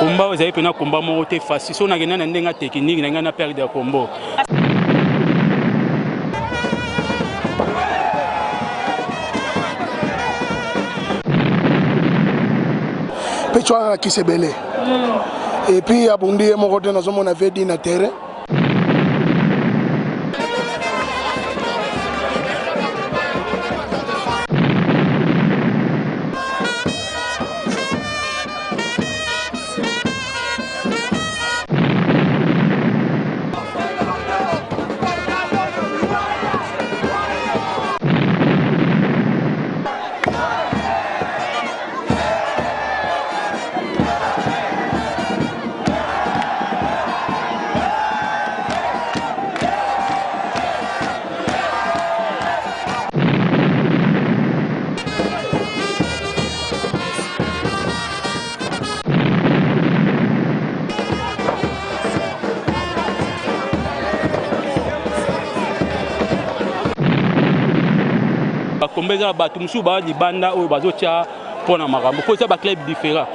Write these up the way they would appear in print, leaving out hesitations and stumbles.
combat vous avez pena combat mo te facile so na gena na ndenga technique na ngana perdre de combat. Pechoa qui s'est belé. Et puis à Bundi mon côté nous on avait dit na terrain. Combien ba tumsu ba di banda o bazo tia pona makambo ko ça ba club différent.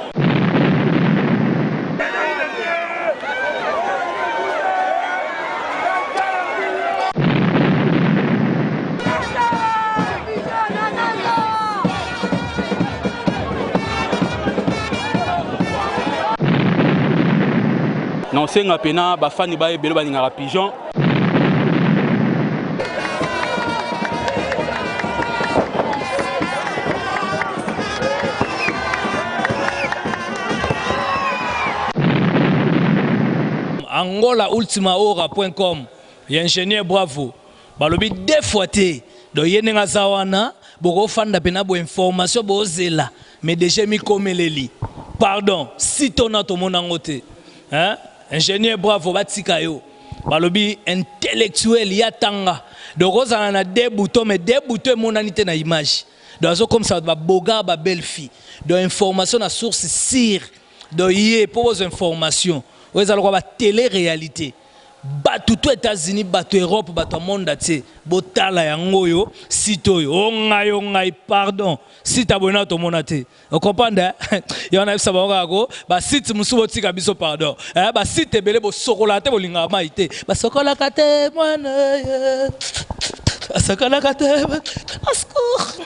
Non senga pena ba fani ba ebelo ba ninga pigeon. Angola ultimahora.com ingénieur bravo balobi deux fois té do yenenga zawana boko fanda pena bo information bo zela mais déjà mi komeleli pardon si tona to monangote hein ingénieur bravo batika yo balobi intellectuel yatanga do kozana na deux boutons mais deux boutons monanité na image do comme ça ba boga ba belle fille do information na source sire do yé pour vos informations. Vous avez la télé-réalité. Batou aux États-Unis, batou Europe, batou monde entier. Botala yango yo, sito yo, ongai pardon. Site abonné to monate. Vous comprenez? Il y en a qui savent ba site musubo tika biso pardon. Ba site belé bo sokolate bo linga maite. Ba sokolakate mwana. Sokolakate. Asko.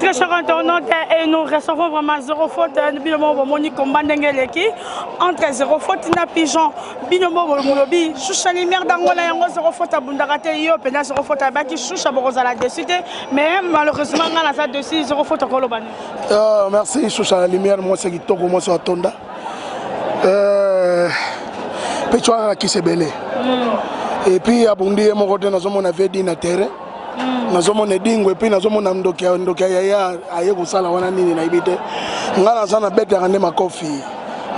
très chers internautes, et nous recevons vraiment zéro faute. Binomo Bomoni combat d'Engeleki entre zéro faute na pigeon. Binomo Bomolobi, Choucha Lumière d'Angola yango zéro faute à Bundarate yo, pena zéro faute à Baki Choucha Borozala décidé, mais malheureusement on a ça dessus zéro faute à Kolobani. Merci Choucha Lumière, moi c'est qui toque moi sur Tonda. Pechoa qui se belé. Et puis à Bundi mon côté nous avons avait dit na terre. Nazomona dingwe pe nazomona ndokia ya aye kusala wana nini na ibite ngana sana beta kande makofi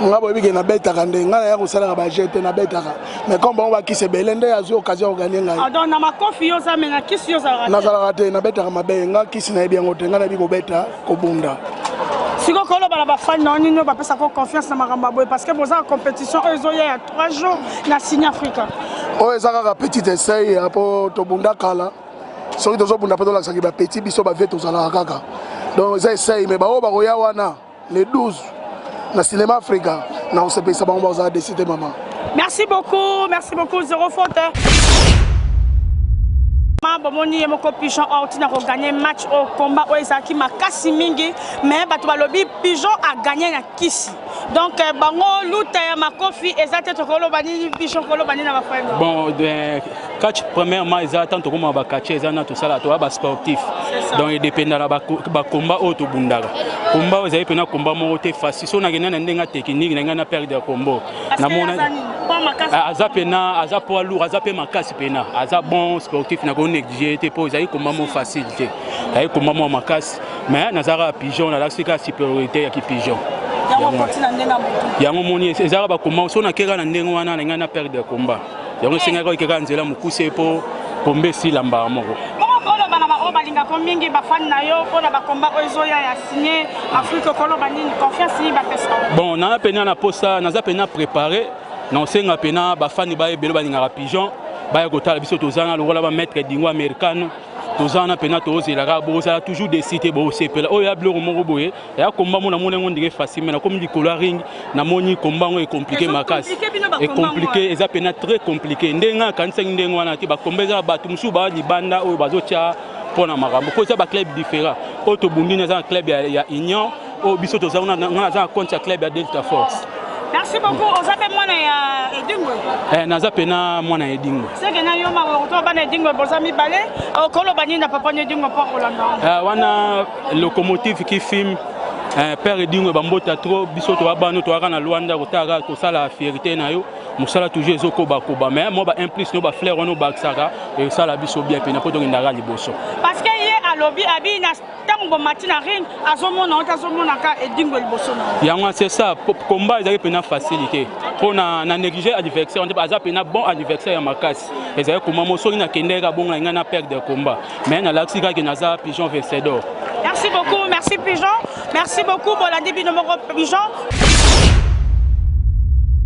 ngabo bige na beta kande ngana ya kusala ba jete na beta mais comme on va qui se belende azo occasion gagner ngai ah donc na makofi yo za mena kisi yo za rate na sala rate na beta kama be nga kisi na bien ngote ngana biko beta ko bunda siko kolo bala ba fan na nino ba pesa ko confiance na makamba boy parce que boza compétition ezo ya 3 jours na Signe Africa o ezaka ka petit essai apo to bunda kala soki tozobunda mpe tolakisaki bapeti biso bavie tozalaka kaka donc eza esei me baoyo bakoya wana le 12 na cinéma africa na kosepelisa bango bazala décide mama. Merci beaucoup zéro faute. Bomoni moko pigeon outina ko gagner match au combat o ezaki makasi mingi mais bato balobi pigeon a gagné na kisi donc bango luta ya makofi ezate to kolobani pigeon kolobani na bafrère bon de catch premièrement ezata to koma ba catch ezana to sala to ba sportif donc il dépend na ba combat o to bundaka combat ezali pena combat mo te facile so na gena na ndenga technique na ngana perdre combat na mona aza pena aza poids lourd aza pe makasi pena aza bon sportif na ko négliger te po ezali combat mo facilité ezali combat mo makasi mais nazara pigeon na la supériorité ya ki pigeon yango moni ezala ba combat so na kera na ndengo wana na ngana perdre combat yango singa ko ikeka nzela mukuse po pombe si lamba moko balinga ko mingi bafani na yo pona ba combat ozoya ya signé Afrique kolobani confiance ni ba pesa bon na pena na posa naza pena préparer non senga pena bafani ba ebelo balinga pigeon ba kotala biso tozana lokola ba maître dingo américain tozana pena tozelaka bozala toujours décider bo sepela o ya bloko moko boye ya combat mona mona ngondike facile mais na comme likolo ring na moni combat ngo est compliqué makasi et compliqué eza pena très compliqué ndenga kanisa ndengo wana ti ba combat za batu musu ba libanda o bazotia pona makambo ko za ba club différent o to bundina za club ya Union o biso tozana na za contre club ya Delta Force. Merci beaucoup. On s'appelle moi Edingo. Naza pena moi Edingo. C'est que na yo ma retour ba Edingo bozami balé. Kolo bani na papa Edingo pour Rolanda. Wana locomotive qui filme père Edingo bambota trop biso to bano to na Luanda kotaka ko sala fierté na yo. Musala toujours ezoko bakoba mais moi ba implice no ba fleur no ba saka et sala biso bien pena ko to ndara liboso. Parce que hier à lobby abi na tango matina ring azomona ka Edingo liboso na. Yango c'est ça combat ezali pena facilité. Pona na négliger adversaire on dit pas pena bon adversaire ya makasi. Ezali ko mamo so na kendeka bonga ngana perdre combat. Mais na laxika ke naza pigeon vencedor. Merci beaucoup, merci pigeon. Merci beaucoup Bolandi Binomo pigeon.